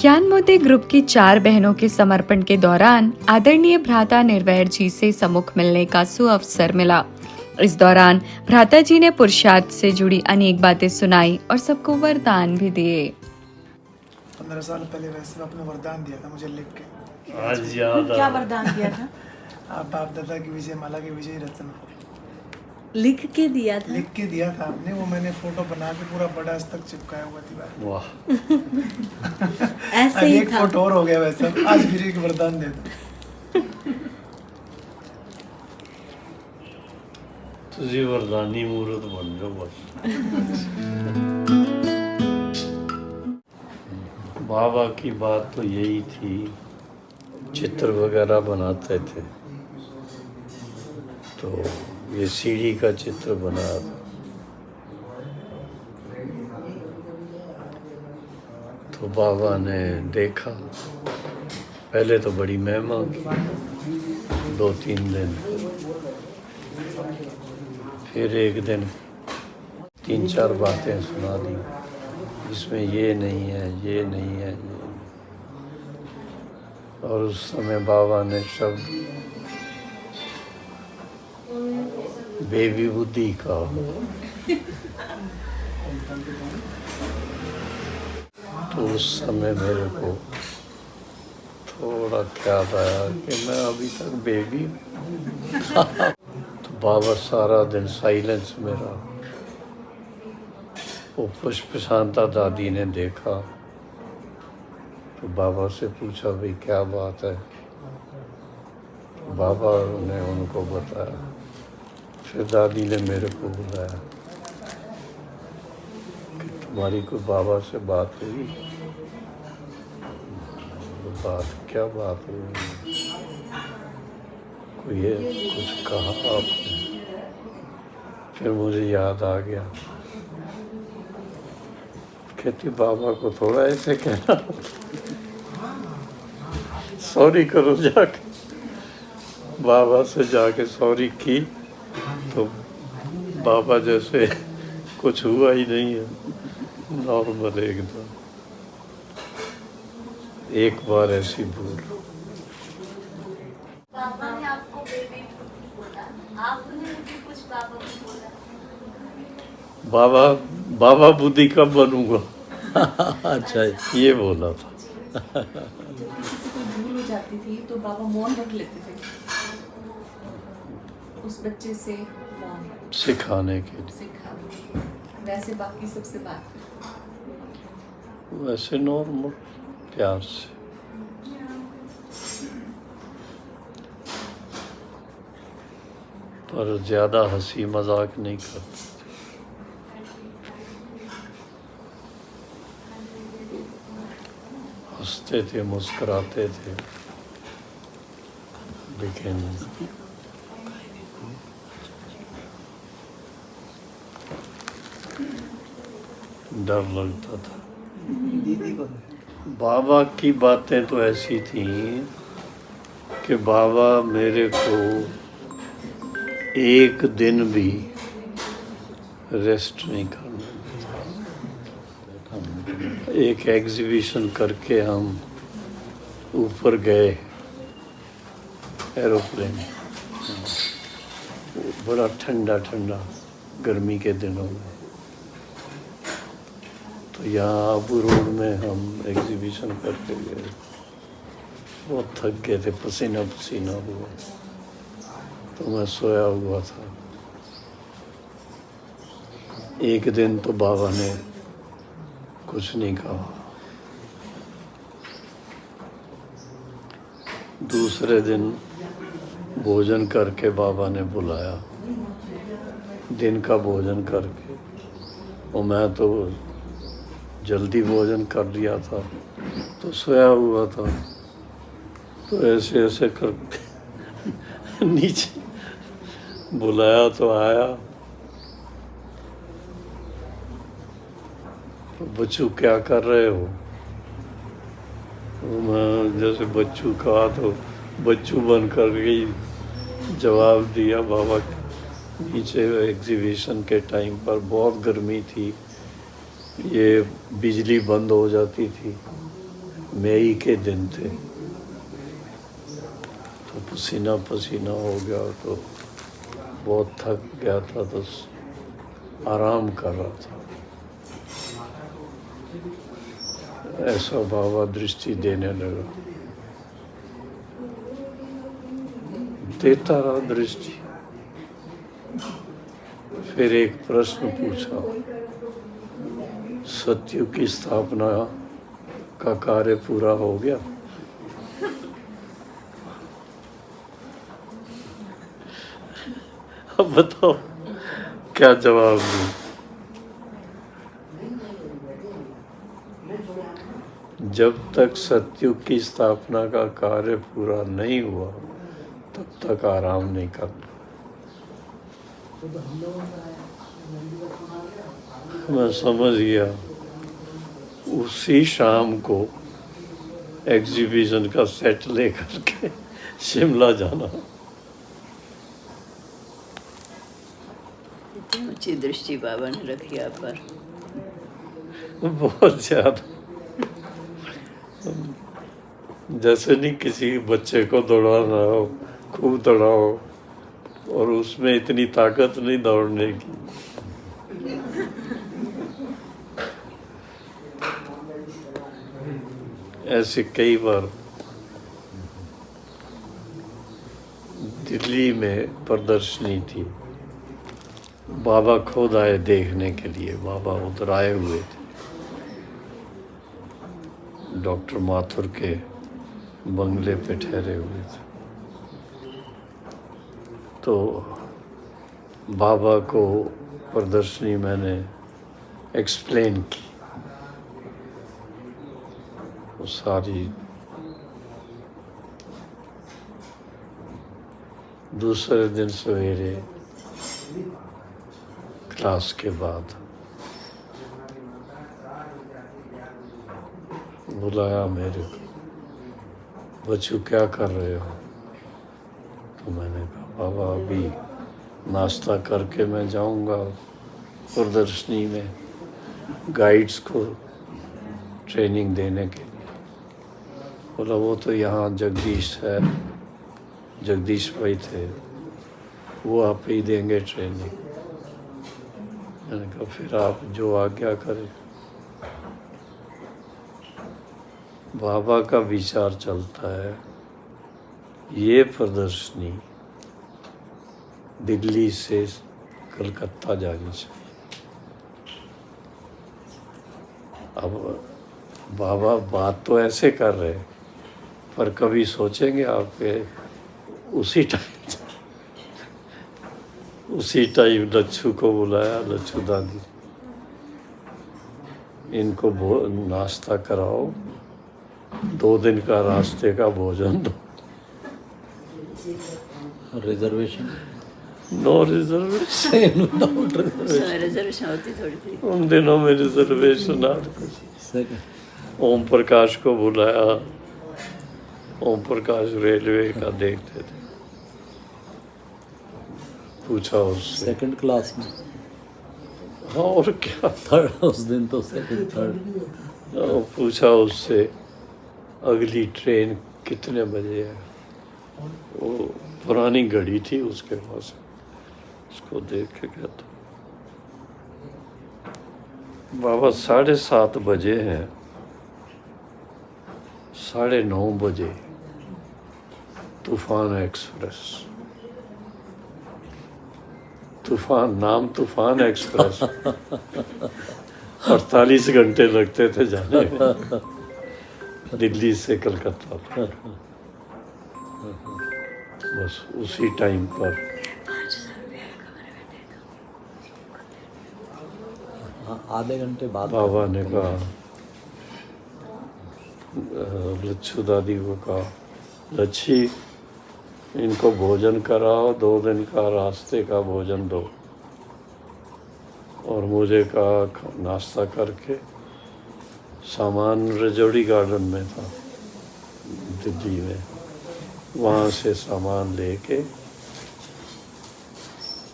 ज्ञानमोती group की 4 बहनों के समर्पण के दौरान आदरणीय भ्राता निर्वैर जी से सम्मुख मिलने का सुअवसर मिला। इस दौरान भ्राता जी ने पुरुषार्थ से जुड़ी अनेक बातें सुनाई और सबको वरदान भी दिए। 15 साल पहले वैसे आपने वरदान दिया था मुझे लिख के। आज याद क्या आ वरदान दिया था? आप बाप दादा की विजय माला की विजय रत्न लिख के दिया था? लिख के दिया था आपने, वो मैंने फोटो बना के पूरा बड़ा तक चिपकाया हुआ दीवार। वाह ऐसे ही एक था। फोटो और हो गया वैसा। आज फिर एक वरदान दे दो। तुझे वरदानी मूर्त बन जाओ बस। बाबा की बात तो यही थी, चित्र वगैरह बनाते थे। तो ये सीढ़ी का चित्र बना था। तो बाबा ने देखा, पहले तो बड़ी महिमा की, 2-3 दिन, फिर एक दिन 3-4 बातें सुना दी, इसमें ये नहीं है, ये नहीं है, ये नहीं। और उस समय बाबा ने शब्द बेबी बुद्धि का। तो उस समय मेरे को थोड़ा ख्याल आया कि मैं अभी तक बेबी हूँ। तो बाबा सारा दिन साइलेंस में रहा। वो पुष्प शांता दादी ने देखा तो बाबा से पूछा, भाई क्या बात है? बाबा ने उनको बताया। फिर दादी ने मेरे को बुलाया कि तुम्हारी कोई बाबा से बात हुई? बात क्या बात हुई? कोई कुछ कहा आपने? फिर मुझे याद आ गया, कहती बाबा को थोड़ा ऐसे कहना, सॉरी करो जाके। बाबा से जाके सॉरी की तो बाबा जैसे कुछ हुआ ही नहीं है, नॉर्मल एकदम। एक बार ऐसी भूल। पापा ने आपको बेबी बोला, आपने मुझे कुछ पापा को बोला। बाबा बुद्धि कब बनूंगा? अच्छा, ये बोला था। किसी को भूल हो जाती थी तो बाबा मौन रख लेते थे उस बच्चे से, मौन सिखाने के लिए। सिखाने। वैसे बाकी सबसे बात करते। वैसे नॉर्मल प्यार से। पर ज्यादा हंसी मजाक नहीं करते। हंसते थे, मुस्कुराते थे, लेकिन डर लगता था। बाबा की बातें तो ऐसी थी कि बाबा मेरे को एक दिन भी रेस्ट नहीं करने देता। एक एग्जीबिशन करके हम ऊपर गए एरोप्लेन, बड़ा ठंडा ठंडा गर्मी के दिनों में। तो यहाँ आबू रोड में हम एग्जीबिशन करके गए। बहुत थक गए थे, पसीना पसीना हुआ। तो मैं सोया हुआ था। एक दिन तो बाबा ने कुछ नहीं कहा। दूसरे दिन भोजन करके बाबा ने बुलाया, दिन का भोजन करके। और मैं तो जल्दी भोजन कर लिया था, तो सोया हुआ था। तो ऐसे ऐसे कर नीचे बुलाया तो आया। तो बच्चू क्या कर रहे हो? तो मैं जैसे बच्चू कहा तो बच्चू बन कर गई जवाब दिया। बाबा नीचे एग्जीबिशन के टाइम पर बहुत गर्मी थी, ये बिजली बंद हो जाती थी मई के दिन थे, तो पसीना पसीना हो गया, तो बहुत थक गया था, तो आराम कर रहा था। ऐसा बाबा दृष्टि देने लगा, देता रहा दृष्टि। फिर एक प्रश्न पूछा, सतयुग की स्थापना का कार्य पूरा हो गया? अब बताओ क्या जवाब दूं? जब तक सतयुग की स्थापना का कार्य पूरा नहीं हुआ, तब तक आराम नहीं करना। मैं समझ गया। उसी शाम को एग्जीबिशन का सेट लेकर के शिमला जाना। ऊंची दृष्टि बाबा ने रखी आप पर। बहुत ज्यादा। जैसे नहीं किसी बच्चे को दौड़ाना हो, खूब दौड़ाओ, और उसमें इतनी ताकत नहीं दौड़ने की। ऐसे कई बार दिल्ली में प्रदर्शनी थी, बाबा खुद आए देखने के लिए। बाबा उधर आए हुए थे, डॉक्टर माथुर के बंगले पे ठहरे हुए थे। तो बाबा को प्रदर्शनी मैंने एक्सप्लेन की, वो सारी। दूसरे दिन सवेरे क्लास के बाद बुलाया मेरे को, बच्चों क्या कर रहे हो? तो मैंने कहा बाबा अभी नाश्ता करके मैं जाऊंगा प्रदर्शनी में गाइड्स को ट्रेनिंग देने के लिए। बोला वो तो यहाँ जगदीश है, जगदीश भाई थे, वो आप ही देंगे ट्रेनिंग। मैंने कहा फिर आप जो आज्ञा करें। बाबा का विचार चलता है, ये प्रदर्शनी दिल्ली से कलकत्ता जानी चाहिए। अब बाबा बात तो ऐसे कर रहे हैं, पर कभी सोचेंगे आपके उसी टाइम लच्छू को बुलाया, लच्छू दादी, इनको नाश्ता कराओ, 2 दिन का रास्ते का भोजन दो। Reservation no reservation. रिजर्वेशन होती थोड़ी थी उन दिनों में रिजर्वेशन ओम प्रकाश को बुलाया, ओम प्रकाश रेलवे का देखते थे। पूछा उससे, सेकंड क्लास में, हाँ और क्या, थर्ड उस दिन तो सेकंड थर्ड। पूछा उससे अगली ट्रेन कितने बजे है। वो पुरानी घड़ी थी उसके पास, उसको देख के कहता बाबा 7:30 बजे हैं, 9:30 बजे तूफान एक्सप्रेस। तूफान, नाम तूफान एक्सप्रेस। 48 घंटे लगते थे जाने में दिल्ली से कलकत्ता तक। बस उसी टाइम पर आधे घंटे बाद बाबा ने कहा, लच्छू दादी को कहा, लच्छी इनको भोजन कराओ, 2 दिन का रास्ते का भोजन दो। और मुझे कहा नाश्ता करके, सामान रजौड़ी गार्डन में था दिल्ली में, वहाँ से सामान लेके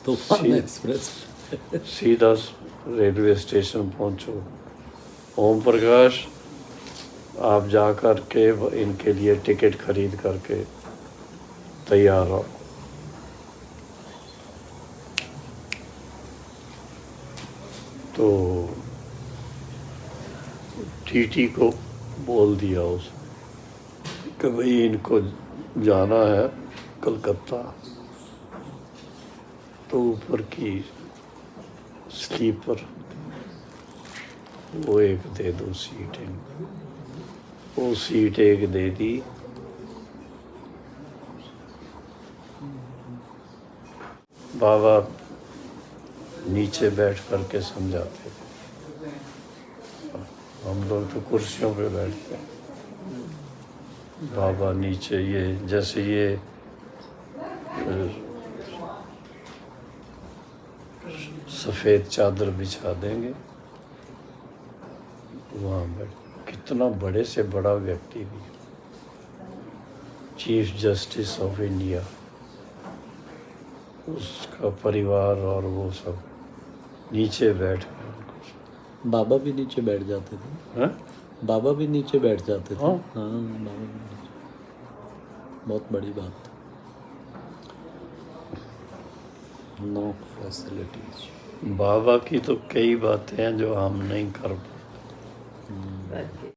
तूफान एक्सप्रेस सीधा रेलवे स्टेशन पहुंचो। ओम प्रकाश आप जा कर के इनके लिए टिकट खरीद करके तैयार हो। तो टीटी को बोल दिया उसने कि भाई इनको जाना है कलकत्ता, तो ऊपर की स्लीपर वो एक दे दो सीट इनको। वो सीट एक दे दी। बाबा नीचे बैठ करके समझाते थे, हम लोग तो कुर्सियों पे बैठते हैं। बाबा नीचे ये जैसे ये सफ़ेद चादर बिछा देंगे, वहाँ बैठ। कितना बड़े से बड़ा व्यक्ति भी, चीफ जस्टिस ऑफ इंडिया, उसका परिवार और वो सब नीचे बैठ कर। बाबा भी नीचे बैठ जाते थे। हैं? बाबा भी नीचे बैठ जाते थे। हाँ। हाँ, बाबा भी नीचे। बहुत बड़ी बात। No facilities. बाबा की तो कई बातें हैं जो हम नहीं कर पाते। बाकी